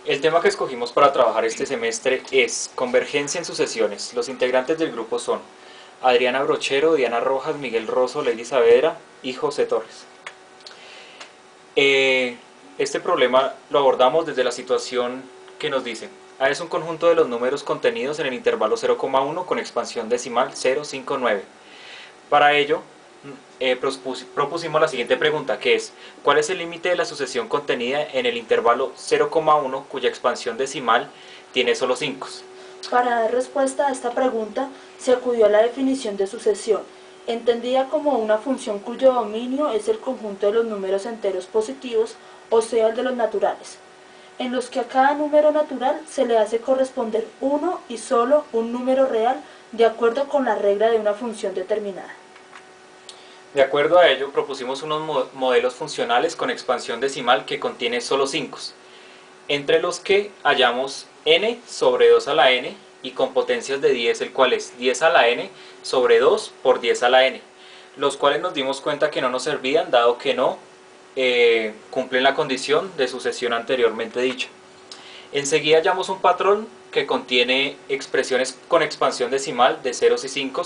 El tema que escogimos para trabajar este semestre es convergencia en sucesiones. Los integrantes del grupo son Adriana Brochero, Diana Rojas, Miguel Rosso, Lady Saavedra y José Torres. Este problema lo abordamos desde la situación que nos dice: A es un conjunto de los números contenidos en el intervalo 0,1 con expansión decimal 0,59. Para ello, propusimos la siguiente pregunta, que es: ¿cuál es el límite de la sucesión contenida en el intervalo 0,1 cuya expansión decimal tiene solo 5? Para dar respuesta a esta pregunta, se acudió a la definición de sucesión, entendida como una función cuyo dominio es el conjunto de los números enteros positivos, o sea, el de los naturales, en los que a cada número natural se le hace corresponder uno y solo un número real de acuerdo con la regla de una función determinada. De acuerdo a ello, propusimos unos modelos funcionales con expansión decimal que contiene solo 5, entre los que hallamos n sobre 2 a la n y con potencias de 10, el cual es 10 a la n sobre 2 por 10 a la n, los cuales nos dimos cuenta que no nos servían dado que no cumplen la condición de sucesión anteriormente dicha. Enseguida hallamos un patrón que contiene expresiones con expansión decimal de ceros y 5,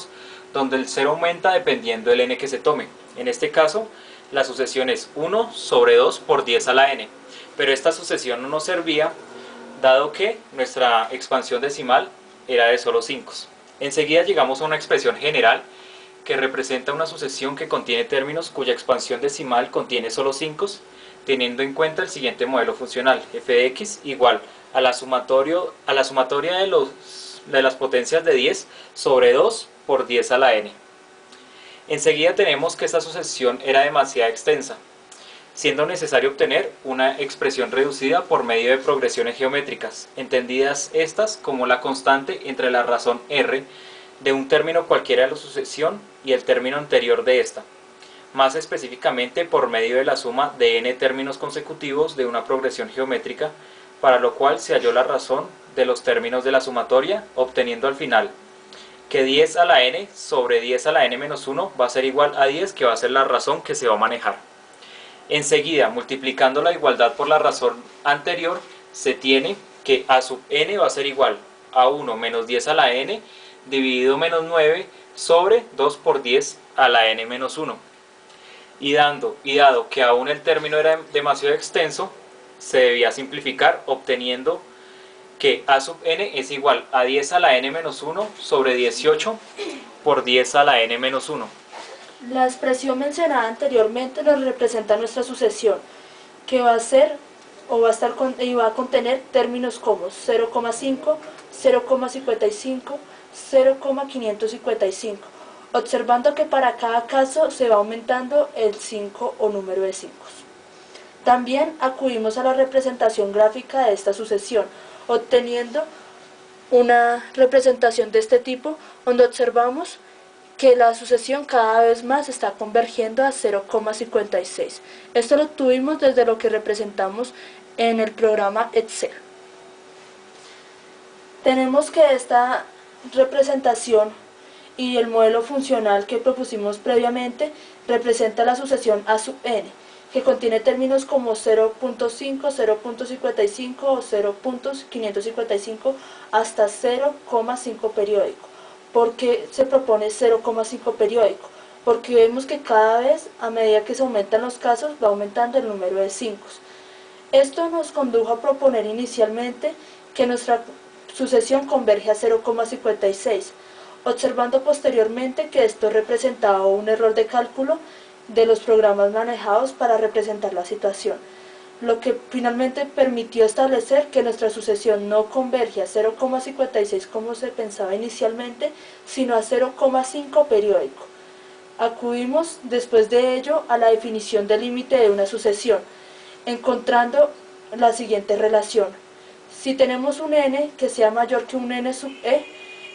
donde el 0 aumenta dependiendo del n que se tome. En este caso, la sucesión es 1 sobre 2 por 10 a la n, pero esta sucesión no nos servía dado que nuestra expansión decimal era de solo 5. Enseguida llegamos a una expresión general que representa una sucesión que contiene términos cuya expansión decimal contiene solo 5, teniendo en cuenta el siguiente modelo funcional: f de x igual a la sumatoria de las potencias de 10 sobre 2 por 10 a la n. Enseguida tenemos que esta sucesión era demasiado extensa, siendo necesario obtener una expresión reducida por medio de progresiones geométricas, entendidas estas como la constante entre la razón r de un término cualquiera de la sucesión y el término anterior de esta, más específicamente por medio de la suma de n términos consecutivos de una progresión geométrica, para lo cual se halló la razón de los términos de la sumatoria, obteniendo al final que 10 a la n sobre 10 a la n menos 1 va a ser igual a 10, que va a ser la razón que se va a manejar. Enseguida, multiplicando la igualdad por la razón anterior, se tiene que a sub n va a ser igual a 1 menos 10 a la n dividido menos 9 sobre 2 por 10 a la n menos 1. Y dado que aún el término era demasiado extenso, se debía simplificar, obteniendo que a sub n es igual a 10 a la n menos 1 sobre 18 por 10 a la n menos 1. La expresión mencionada anteriormente nos representa nuestra sucesión, que va a ser y va a contener términos como 0,5, 0,55, 0,555, observando que para cada caso se va aumentando el 5 o número de 5. También acudimos a la representación gráfica de esta sucesión, obteniendo una representación de este tipo, donde observamos que la sucesión cada vez más está convergiendo a 0,56. Esto lo obtuvimos desde lo que representamos en el programa Excel. Tenemos que esta representación y el modelo funcional que propusimos previamente representa la sucesión a sub n, que contiene términos como 0.5, 0.55 o 0.555 hasta 0,5 periódico. ¿Por qué se propone 0,5 periódico? Porque vemos que cada vez, a medida que se aumentan los casos, va aumentando el número de 5. Esto nos condujo a proponer inicialmente que nuestra sucesión converge a 0,56, observando posteriormente que esto representaba un error de cálculo de los programas manejados para representar la situación, lo que finalmente permitió establecer que nuestra sucesión no converge a 0,56 como se pensaba inicialmente, sino a 0,5 periódico. Acudimos después de ello a la definición del límite de una sucesión, encontrando la siguiente relación: si tenemos un n que sea mayor que un n sub e,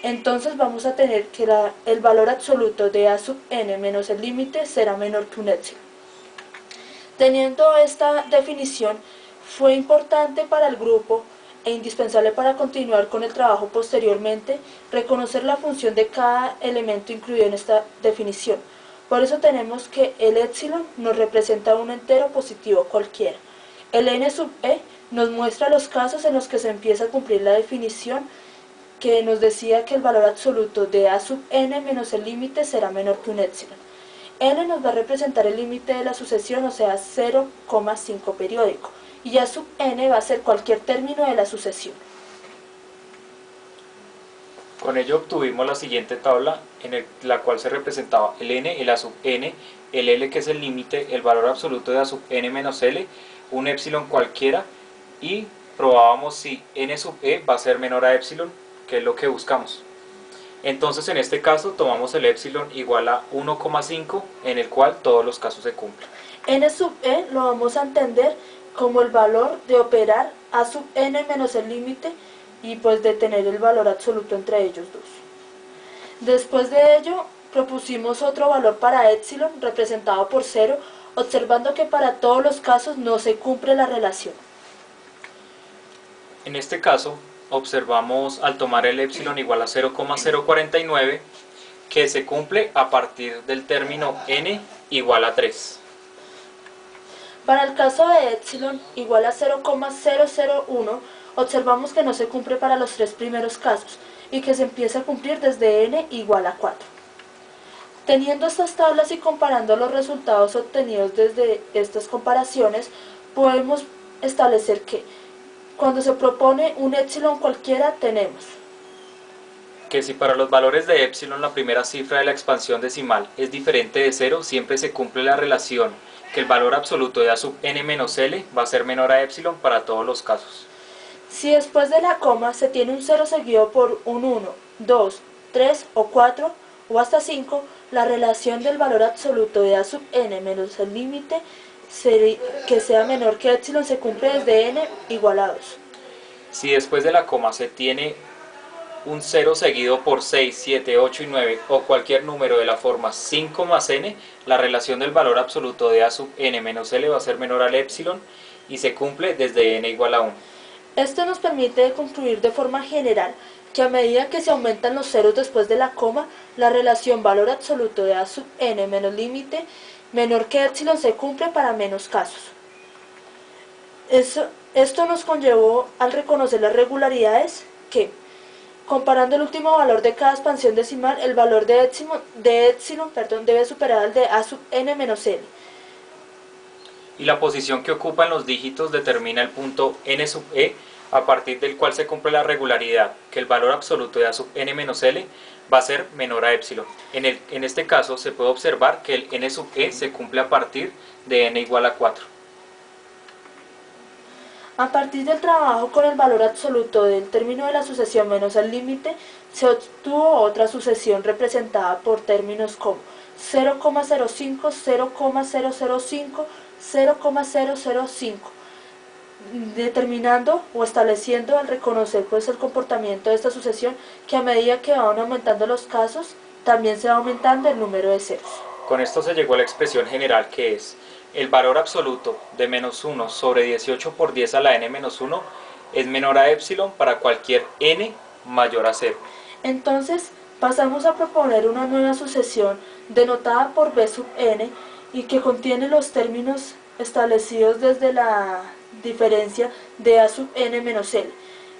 entonces vamos a tener que el valor absoluto de a sub n menos el límite será menor que un epsilon. Teniendo esta definición, fue importante para el grupo e indispensable para continuar con el trabajo posteriormente reconocer la función de cada elemento incluido en esta definición. Por eso tenemos que el epsilon nos representa un entero positivo cualquiera. El n sub e nos muestra los casos en los que se empieza a cumplir la definición que nos decía que el valor absoluto de a sub n menos el límite será menor que un épsilon. N nos va a representar el límite de la sucesión, o sea 0,5 periódico, y a sub n va a ser cualquier término de la sucesión. Con ello obtuvimos la siguiente tabla en la cual se representaba el n, el a sub n, el L que es el límite, el valor absoluto de a sub n menos L, un épsilon cualquiera, y probábamos si n sub e va a ser menor a épsilon, que es lo que buscamos. Entonces en este caso tomamos el épsilon igual a 1,5, en el cual todos los casos se cumplen. N sub e lo vamos a entender como el valor de operar a sub n menos el límite y pues de tener el valor absoluto entre ellos dos. Después de ello propusimos otro valor para épsilon representado por 0, observando que para todos los casos no se cumple la relación. En este caso observamos al tomar el épsilon igual a 0,049 que se cumple a partir del término n igual a 3. Para el caso de épsilon igual a 0,001 observamos que no se cumple para los tres primeros casos y que se empieza a cumplir desde n igual a 4. Teniendo estas tablas y comparando los resultados obtenidos desde estas comparaciones, podemos establecer que cuando se propone un épsilon cualquiera tenemos Que si para los valores de épsilon la primera cifra de la expansión decimal es diferente de 0, siempre se cumple la relación que el valor absoluto de a sub n menos L va a ser menor a épsilon para todos los casos. si después de la coma se tiene un 0 seguido por un 1, 2, 3 o 4 o hasta 5, la relación del valor absoluto de a sub n menos el límite que sea menor que épsilon se cumple desde n igual a 2. Si después de la coma se tiene un 0 seguido por 6, 7, 8 y 9 o cualquier número de la forma 5 más n, la relación del valor absoluto de a sub n menos L va a ser menor al épsilon y se cumple desde n igual a 1. Esto nos permite concluir de forma general que a medida que se aumentan los ceros después de la coma, la relación valor absoluto de a sub n menos límite menor que épsilon se cumple para menos casos. Esto nos conllevó al reconocer las regularidades que, comparando el último valor de cada expansión decimal, el valor de épsilon debe superar al de a sub n menos l. Y la posición que ocupan los dígitos determina el punto n sub e, a partir del cual se cumple la regularidad que el valor absoluto de a sub n menos l va a ser menor a épsilon. En este caso se puede observar que el n sub e se cumple a partir de n igual a 4. A partir del trabajo con el valor absoluto del término de la sucesión menos el límite, se obtuvo otra sucesión representada por términos como 0,05, 0,005, 0,005, determinando o estableciendo al reconocer el comportamiento de esta sucesión que a medida que van aumentando los casos, también se va aumentando el número de ceros. Con esto se llegó a la expresión general que es el valor absoluto de menos 1 sobre 18 por 10 a la n menos 1 es menor a épsilon para cualquier n mayor a 0. Entonces pasamos a proponer una nueva sucesión denotada por b sub n y que contiene los términos establecidos desde la diferencia de a sub n menos l,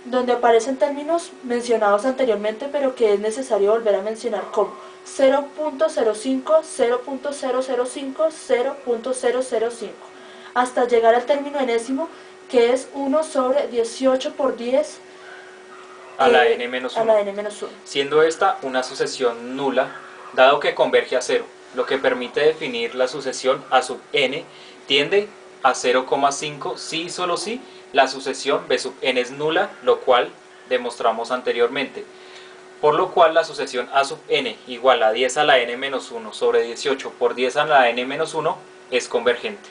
donde aparecen términos mencionados anteriormente pero que es necesario volver a mencionar como 0.05, 0.005, 0.005, hasta llegar al término enésimo que es 1 sobre 18 por 10 a la n menos 1, siendo esta una sucesión nula, dado que converge a 0, lo que permite definir la sucesión a sub n tiende a 0,5 si y solo si la sucesión b sub n es nula, lo cual demostramos anteriormente. Por lo cual la sucesión a sub n igual a 10 a la n menos 1 sobre 18 por 10 a la n menos 1 es convergente.